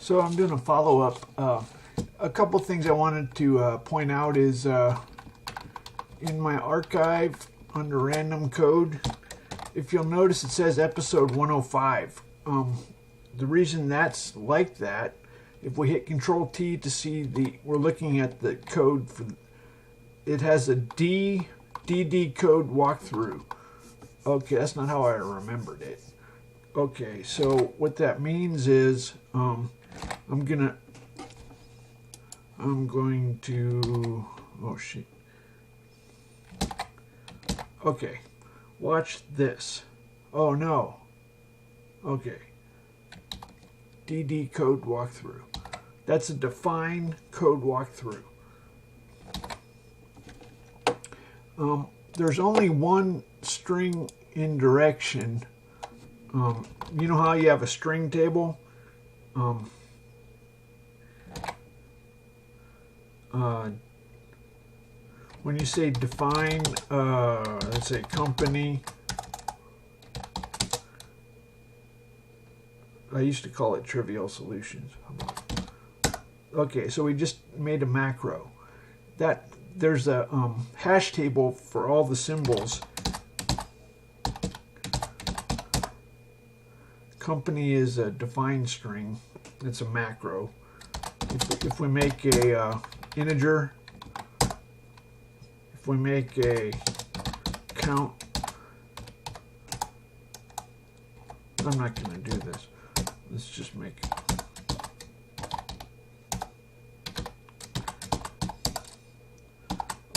So I'm doing a follow-up. A couple things I wanted to point out is in my archive under random code, if you'll notice it says episode 105. The reason that's like that, if we hit Control T to see we're looking at the code for, it has a DD code walkthrough. Okay, that's not how I remembered it. Okay, so what that means is I'm going to, oh shit. Okay, watch this. Oh no. Okay. DD code walkthrough. That's a define code walkthrough. There's only one string in direction. You know how you have a string table? When you say define, let's say company, I used to call it trivial solutions. Okay, so we just made a macro. There's a hash table for all the symbols. Company is a defined string. It's a macro. If we make a integer, if we make a count, I'm not going to do this. Let's just make it.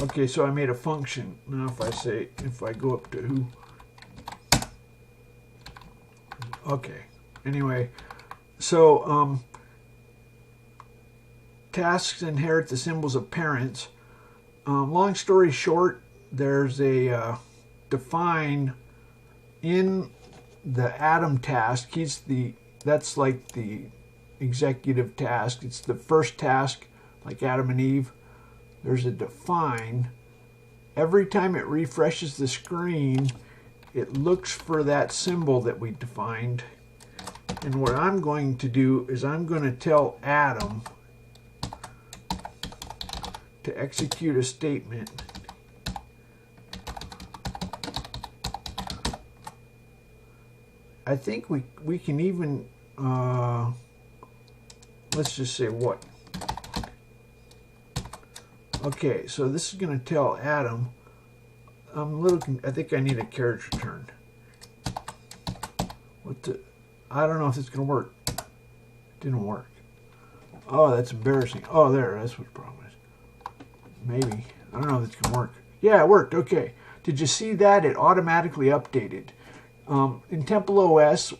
Okay, so I made a function. Now if I go up to who. Okay, anyway, so tasks inherit the symbols of parents. Long story short, there's a define in the Adam task. That's like the executive task. It's the first task, like Adam and Eve. There's a define. Every time it refreshes the screen, it looks for that symbol that we defined. And what I'm going to do is I'm going to tell Adam to execute a statement. I think we can even, let's just say what. Okay, so this is going to tell Adam, I think I need a carriage return. I don't know if it's going to work. It didn't work. Oh, that's embarrassing. Oh, that's what the problem is. Maybe. I don't know if it's going to work. Yeah, it worked. Okay. Did you see that? It automatically updated. In TempleOS,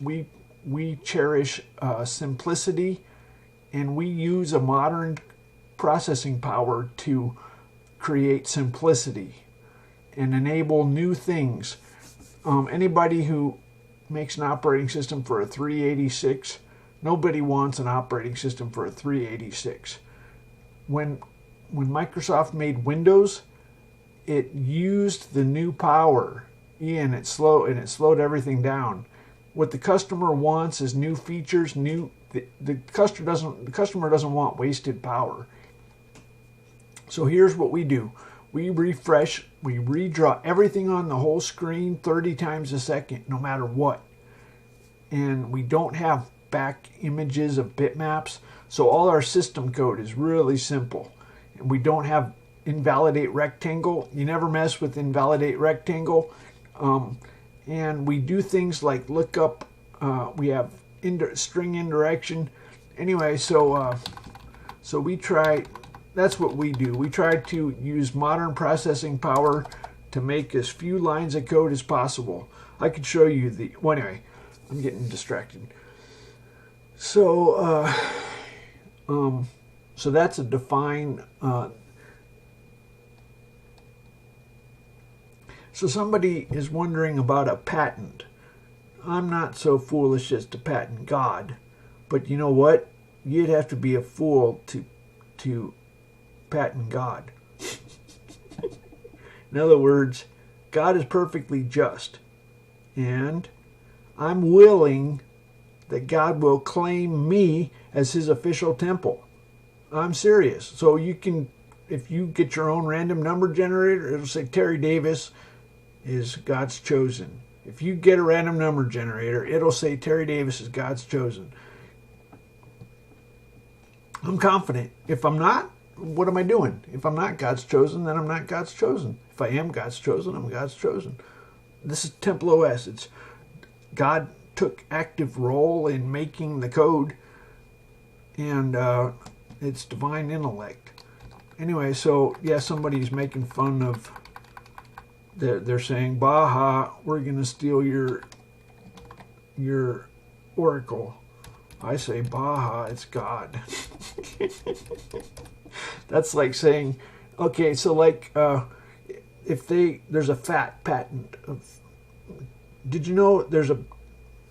we cherish simplicity, and we use a modern processing power to create simplicity and enable new things. Anybody who makes an operating system for a 386, nobody wants an operating system for a 386. When Microsoft made Windows, it used the new power, and it slowed everything down. What the customer wants is new features. The customer doesn't want wasted power. So here's what we do. We refresh, we redraw everything on the whole screen 30 times a second, no matter what. And we don't have back images of bitmaps. So all our system code is really simple. And we don't have invalidate rectangle. You never mess with invalidate rectangle. And we do things like look up, we have string indirection. Anyway, so we try. That's what we do. We try to use modern processing power to make as few lines of code as possible. I could show you well, anyway, I'm getting distracted. So, so that's a define. So somebody is wondering about a patent. I'm not so foolish as to patent God, but you know what? You'd have to be a fool to patent God. In other words, God is perfectly just, and I'm willing that God will claim me as his official temple. I'm serious. So you can, if you get your own random number generator, it'll say Terry Davis is God's chosen. If you get a random number generator, it'll say Terry Davis is God's chosen. I'm confident. If I'm not, what am I doing? If I'm not God's chosen, then I'm not God's chosen. If I am God's chosen, I'm God's chosen. This is TempleOS. It's God took active role in making the code, and it's divine intellect. Anyway, so yeah, somebody's making fun of. They're saying, "Baha, we're gonna steal your oracle." I say, "Baha, it's God." That's like saying, okay, so like if there's a fat patent of. Did you know there's a?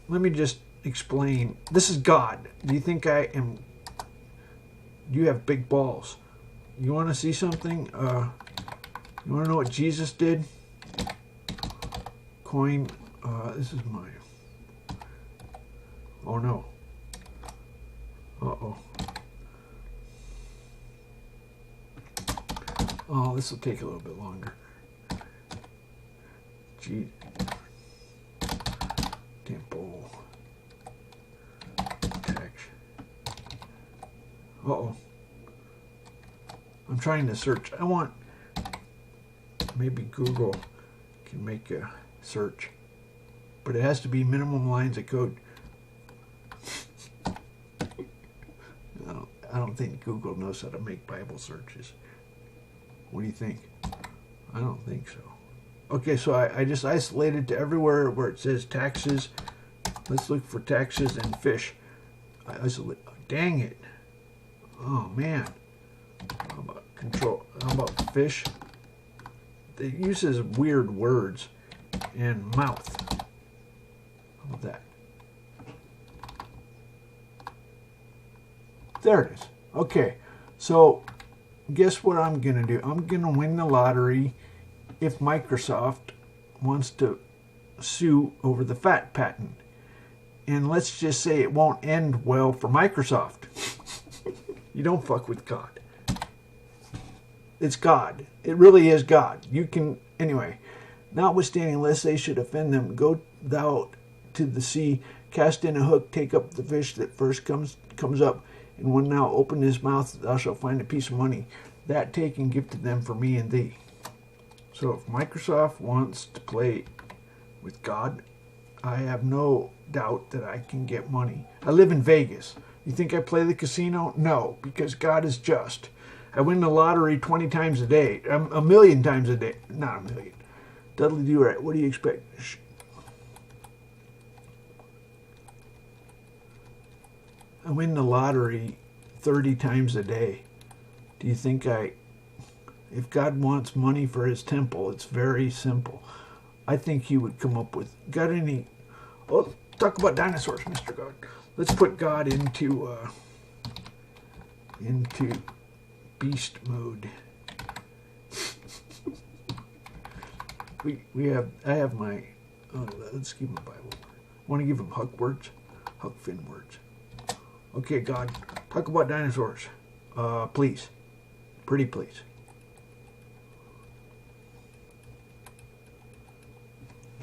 Let me just explain. This is God. Do you think I am? You have big balls. You want to see something? You want to know what Jesus did? Coin. This is my. Oh no. Uh-oh. Oh, this will take a little bit longer. Gee. Temple. Text. Uh-oh. I'm trying to search. I want... Maybe Google can make a search. But it has to be minimum lines of code. I don't think Google knows how to make Bible searches. What do you think? I don't think so. Okay, so I just isolated to everywhere where it says taxes. Let's look for taxes and fish. I isolate. Dang it. Oh, man. How about control? How about fish? It uses weird words. And mouth. How about that? There it is. Okay, so guess what I'm going to do? I'm going to win the lottery if Microsoft wants to sue over the FAT patent. And let's just say it won't end well for Microsoft. You don't fuck with God. It's God. It really is God. You can, anyway, notwithstanding, lest they should offend them, go thou to the sea, cast in a hook, take up the fish that first comes up, and when thou open his mouth, thou shalt find a piece of money. That take and give to them for me and thee. So if Microsoft wants to play with God, I have no doubt that I can get money. I live in Vegas. You think I play the casino? No, because God is just. I win the lottery 20 times a day. A million times a day. Not a million. Dudley Do Right. What do you expect? I win the lottery 30 times a day. Do you think if God wants money for his temple, it's very simple. I think he would come up with, got any, oh, talk about dinosaurs, Mr. God. Let's put God into beast mode. I have my, let's give him a Bible. I want to give him Huck words, Huck Finn words. Okay, God, talk about dinosaurs. Please. Pretty please.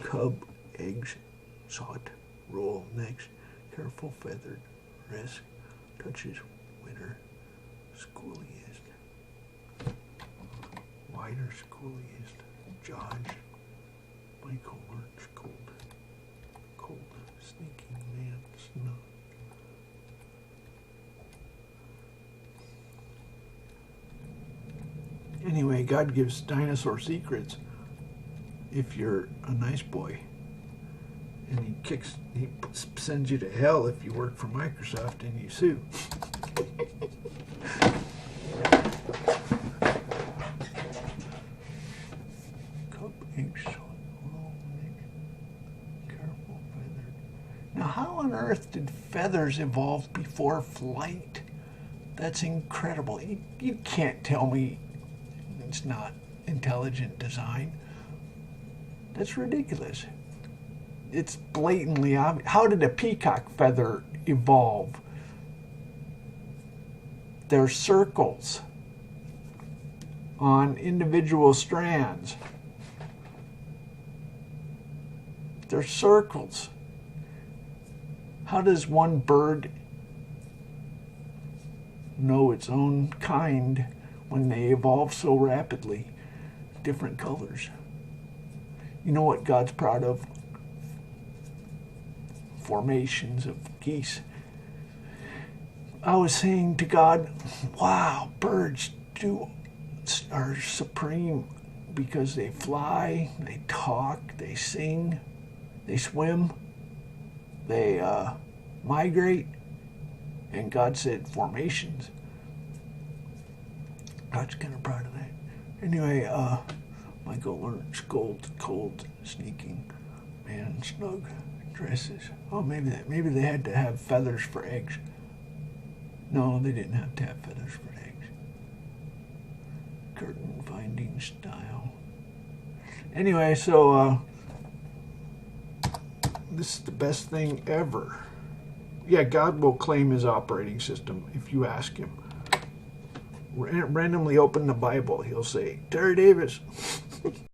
Cub, eggs, sought, roll, next, careful, feathered, risk, touches, winter, schooliest, wider, schooliest, Judge, Michael, March, cold, sneaking man, snow. Anyway, God gives dinosaur secrets if you're a nice boy. And he sends you to hell if you work for Microsoft and you sue. Cup, egg, salt, roll, careful, feathered. Now, how on earth did feathers evolve before flight? That's incredible. You can't tell me it's not intelligent design. That's ridiculous. It's blatantly obvious. How did a peacock feather evolve. They're circles on individual strands. They're circles. How does one bird know its own kind when they evolve so rapidly? Different colors. You know what God's proud of? Formations of geese. I was saying to God, wow, birds are supreme because they fly, they talk, they sing, they swim, they migrate, and God said formations. God's kind of proud of that. Anyway, Michael learns cold, sneaking, man, snug dresses. Oh, maybe they had to have feathers for eggs. No, they didn't have to have feathers for eggs. Curtain finding style. Anyway, so this is the best thing ever. Yeah, God will claim his operating system if you ask him. Randomly open the Bible, he'll say, Terry Davis.